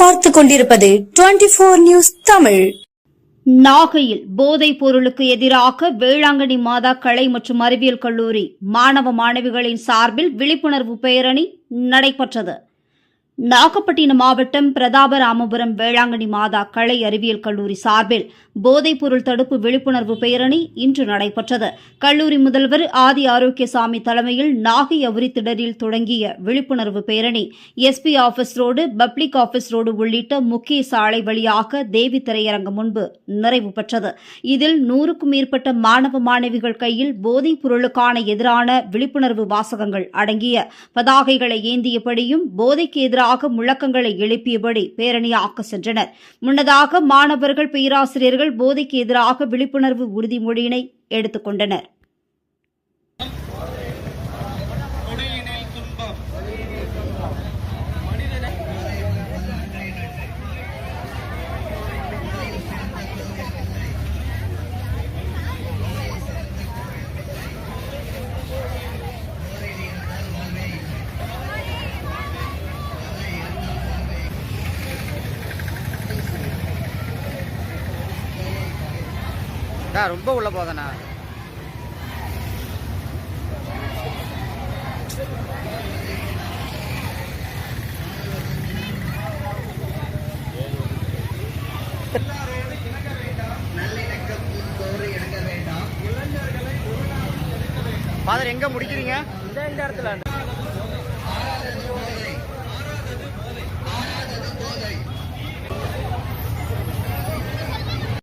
பார்த்துக் கொண்டிருப்பது 24 நியூஸ் தமிழ். நாகையில் போதைப் பொருளுக்கு எதிராக வேளாங்கண்ணி மாதா கலை மற்றும் அறிவியல் கல்லூரி மாணவ மாணவிகளின் சார்பில் விழிப்புணர்வு பேரணி நடைபெற்றது. நாகப்பட்டினம் மாவட்டம் பிரதாபராமபுரம் வேளாங்கண்ணி மாதா கலை அறிவியல் கல்லூரி சார்பில் போதைப் பொருள் தடுப்பு விழிப்புணர்வு பேரணி இன்று நடைபெற்றது. கல்லூரி முதல்வர் ஆதி ஆரோக்கியசாமி தலைமையில் நாகை அவுரித்திடரில் தொடங்கிய விழிப்புணர்வு பேரணி SP office road, public office road உள்ளிட்ட முக்கிய சாலை வழியாக தேவி திரையரங்கம் முன்பு நிறைவு பெற்றது. இதில் 100க்கும் மேற்பட்ட மாணவ மாணவிகள் கையில் போதைப் பொருளுக்கான எதிரான விழிப்புணர்வு வாசகங்கள் அடங்கிய பதாகைகளை ஏந்தியபடியும் போதைக்கு எதிராக முழக்கங்களை எழுப்பியபடி பேரணியாக சென்றனர். முன்னதாக மாணவர்கள், பேராசிரியர்கள் போதைக்கு எதிராக விழிப்புணர்வு உறுதிமொழியினை எடுத்துக் கொண்டனர். ரொம்ப உள்ள போதண்ணா. ஃபாதர் எங்க முடிக்கிறீங்க? இந்த இடத்துல